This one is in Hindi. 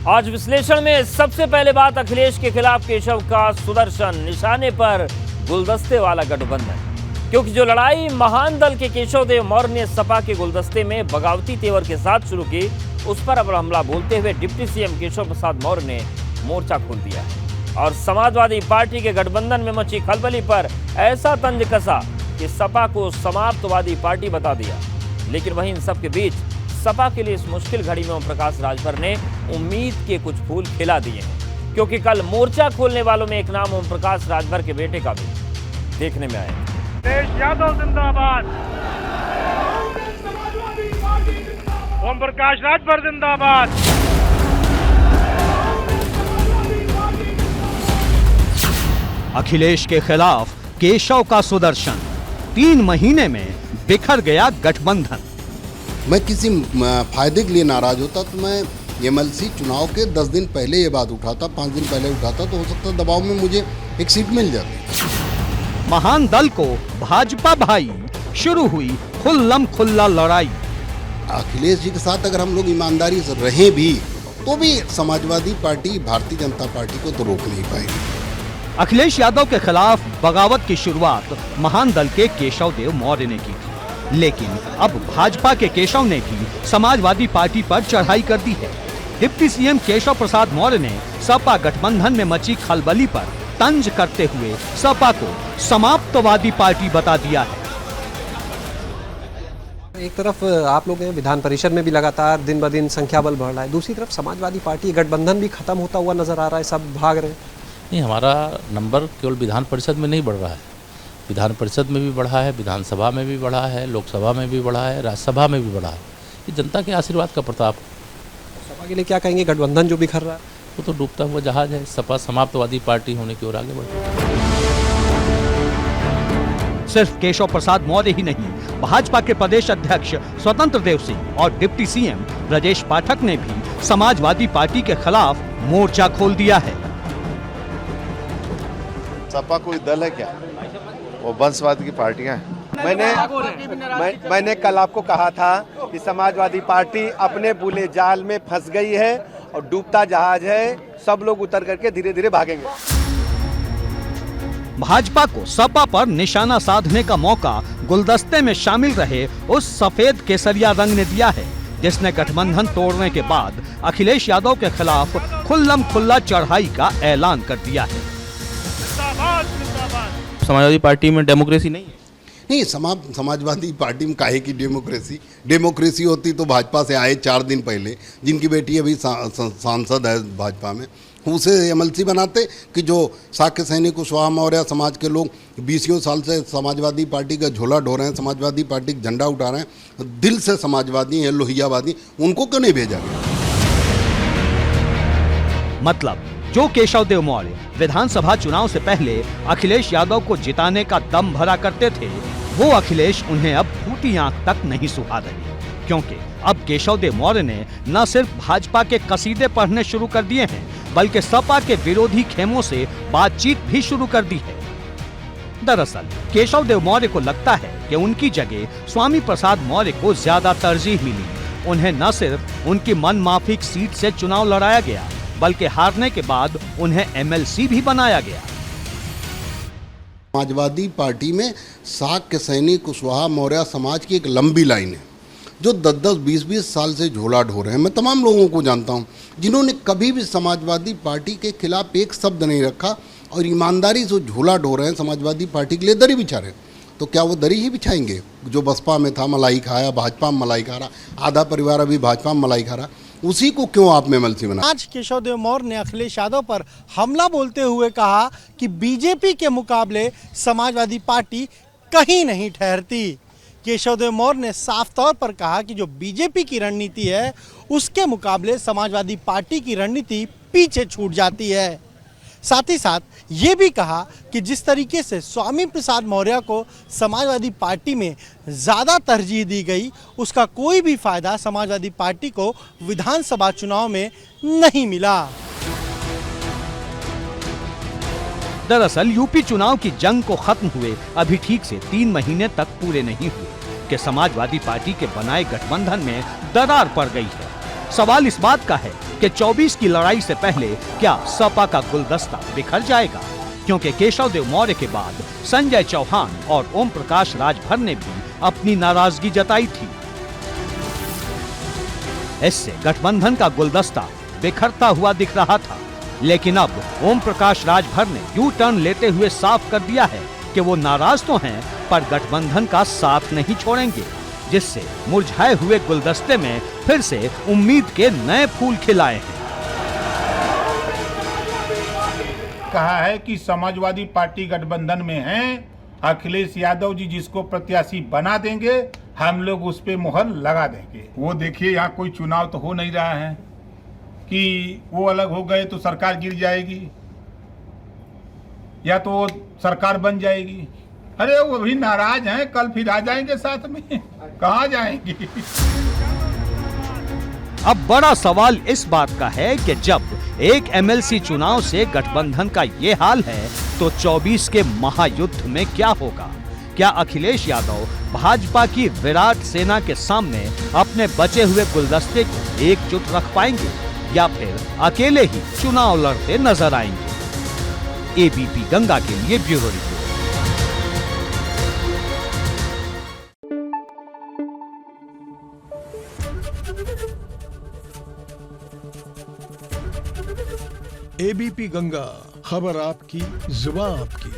आज विश्लेषण में सबसे पहले बात अखिलेश के खिलाफ केशव का सुदर्शन, निशाने पर गुलदस्ते वाला गठबंधन। क्योंकि जो लड़ाई महान दल के केशव देव मौर्य ने सपा के गुलदस्ते में बगावती तेवर के साथ शुरू की, उस पर अब हमला बोलते हुए डिप्टी सीएम केशव प्रसाद मौर्य ने मोर्चा खोल दिया है और समाजवादी पार्टी के गठबंधन में मची खलबली पर ऐसा तंज कसा कि सपा को समाप्तवादी पार्टी बता दिया। लेकिन वहीं इन सबके बीच सपा के लिए इस मुश्किल घड़ी में ओम प्रकाश राजभर ने उम्मीद के कुछ फूल खिला दिए हैं, क्योंकि कल मोर्चा खोलने वालों में एक नाम ओम प्रकाश राजभर के बेटे का भी देखने में आया। अखिलेश यादव जिंदाबाद, ओम प्रकाश राजभर जिंदाबाद। अखिलेश के खिलाफ केशव का सुदर्शन, 3 महीने में बिखर गया गठबंधन। मैं किसी फायदे के लिए नाराज होता तो मैं एमएलसी चुनाव के 10 दिन पहले ये बात उठाता, 5 दिन पहले उठाता, तो हो सकता दबाव में मुझे एक सीट मिल जाती। महान दल को भाजपा भाई, शुरू हुई खुल्लम खुल्ला लड़ाई। अखिलेश जी के साथ अगर हम लोग ईमानदारी से रहें भी तो भी समाजवादी पार्टी भारतीय जनता पार्टी को तो रोक नहीं पाएगी। अखिलेश यादव के खिलाफ बगावत की शुरुआत महान दल के केशव देव मौर्य ने की थी, लेकिन अब भाजपा के केशव ने भी समाजवादी पार्टी पर चढ़ाई कर दी है। डिप्टी सीएम केशव प्रसाद मौर्य ने सपा गठबंधन में मची खलबली पर तंज करते हुए सपा को समाप्तवादी पार्टी बता दिया है। एक तरफ आप लोग विधान परिषद में भी लगातार दिन ब दिन संख्या बल बढ़ रहा है, दूसरी तरफ समाजवादी पार्टी गठबंधन भी खत्म होता हुआ नजर आ रहा है, सब भाग रहे हैं। नहीं, हमारा नंबर केवल विधान परिषद में नहीं बढ़ रहा है, विधान परिषद में भी बढ़ा है, विधानसभा में भी बढ़ा है, लोकसभा में भी बढ़ा है, राज्यसभा में भी बढ़ा है। ये जनता के आशीर्वाद का प्रताप। सपा के लिए क्या कहेंगे? गठबंधन जो बिखर रहा है वो तो डूबता हुआ जहाज है। सपा समाप्तवादी पार्टी होने की ओर आगे बढ़ रही है। सिर्फ केशव प्रसाद मौर्य ही नहीं, भाजपा के प्रदेश अध्यक्ष स्वतंत्र देव सिंह और डिप्टी सीएम ब्रजेश पाठक ने भी समाजवादी पार्टी के खिलाफ मोर्चा खोल दिया है। सपा कोई दल है क्या? वो वंशवाद की पार्टियां हैं। मैंने कल आपको कहा था कि समाजवादी पार्टी अपने बुले जाल में फंस गई है और डूबता जहाज है, सब लोग उतर करके धीरे धीरे भागेंगे। भाजपा को सपा पर निशाना साधने का मौका गुलदस्ते में शामिल रहे उस सफेद केसरिया रंग ने दिया है, जिसने गठबंधन तोड़ने के बाद अखिलेश यादव के खिलाफ खुल्लम खुल्ला चढ़ाई का ऐलान कर दिया है। समाजवादी पार्टी में डेमोक्रेसी नहीं है। नहीं, समाजवादी पार्टी में काहे की डेमोक्रेसी होती तो भाजपा से आए 4 दिन पहले, जिनकी बेटी अभी सांसद है भाजपा में, उसे एमएलसी बनाते कि जो साक्य सैनिक कुशवाहा मौर्य समाज के लोग 20 साल से समाजवादी पार्टी का झोला ढो रहे हैं, समाजवादी पार्टी का झंडा उठा रहे हैं, दिल से समाजवादी हैं, लोहियावादी, उनको क्यों नहीं भेजा गया? मतलब जो केशव देव मौर्य विधानसभा चुनाव से पहले अखिलेश यादव को जिताने का दम भरा करते थे, वो अखिलेश उन्हें अब फूटी आंख तक नहीं सुहा रहे, क्योंकि अब केशव देव मौर्य ने न सिर्फ भाजपा के कसीदे पढ़ने शुरू कर दिए हैं, बल्कि सपा के विरोधी खेमों से बातचीत भी शुरू कर दी है। दरअसल केशव देव मौर्य को लगता है कि उनकी जगह स्वामी प्रसाद मौर्य को ज्यादा तरजीह मिली। उन्हें न सिर्फ उनकी मनमाफिक सीट से चुनाव लड़ाया गया, बल्कि हारने के बाद उन्हें एमएलसी भी बनाया गया। समाजवादी पार्टी में साक्य सैनिक कुशवाहा मौर्य समाज की एक लंबी लाइन है, जो 10-10, 20-20 साल से झोला ढो रहे हैं। मैं तमाम लोगों को जानता हूं जिन्होंने कभी भी समाजवादी पार्टी के खिलाफ एक शब्द नहीं रखा और ईमानदारी से झोला ढो रहे हैं, समाजवादी पार्टी के लिए दरी बिछा रहे हैं। तो क्या वो दरी ही बिछाएंगे? जो बसपा में था मलाई खाया, भाजपा में मलाई खा रहा, आधा परिवार अभी भाजपा में मलाई खा रहा, उसी को क्यों आप में एमएलसी बना? आज केशव देव मौर्य ने अखिलेश यादव पर हमला बोलते हुए कहा कि बीजेपी के मुकाबले समाजवादी पार्टी कहीं नहीं ठहरती। केशव देव मौर्य ने साफ तौर पर कहा कि जो बीजेपी की रणनीति है, उसके मुकाबले समाजवादी पार्टी की रणनीति पीछे छूट जाती है। साथ ही साथ ये भी कहा कि जिस तरीके से स्वामी प्रसाद मौर्य को समाजवादी पार्टी में ज़्यादा तरजीह दी गई, उसका कोई भी फायदा समाजवादी पार्टी को विधानसभा चुनाव में नहीं मिला। दरअसल यूपी चुनाव की जंग को खत्म हुए अभी ठीक से 3 महीने तक पूरे नहीं हुए कि समाजवादी पार्टी के बनाए गठबंधन में दरार पड़ गई है। सवाल इस बात का है कि 24 की लड़ाई से पहले क्या सपा का गुलदस्ता बिखर जाएगा, क्योंकि केशव देव मौर्य के बाद संजय चौहान और ओम प्रकाश राजभर ने भी अपनी नाराजगी जताई थी। इससे गठबंधन का गुलदस्ता बिखरता हुआ दिख रहा था, लेकिन अब ओम प्रकाश राजभर ने यू टर्न लेते हुए साफ कर दिया है कि वो नाराज तो हैं पर गठबंधन का साथ नहीं छोड़ेंगे, जिससे मुरझाए हुए गुलदस्ते में फिर से उम्मीद के नए फूल खिलाए हैं। कहा है कि समाजवादी पार्टी गठबंधन में है, अखिलेश यादव जी जिसको प्रत्याशी बना देंगे हम लोग उस पे मुहर लगा देंगे। वो देखिए यहाँ कोई चुनाव तो हो नहीं रहा है कि वो अलग हो गए तो सरकार गिर जाएगी या तो वो सरकार बन जाएगी। अरे वो भी नाराज हैं, कल फिर आ जाएंगे साथ में, कहाँ जाएंगे। अब बड़ा सवाल इस बात का है कि जब एक एमएलसी चुनाव से गठबंधन का ये हाल है तो 24 के महायुद्ध में क्या होगा? क्या अखिलेश यादव भाजपा की विराट सेना के सामने अपने बचे हुए गुलदस्ते को एकजुट रख पाएंगे या फिर अकेले ही चुनाव लड़ते नजर आएंगे? एबीपी गंगा के लिए ब्यूरो रिपोर्ट। एबीपी गंगा, खबर आपकी, जुबान आपकी।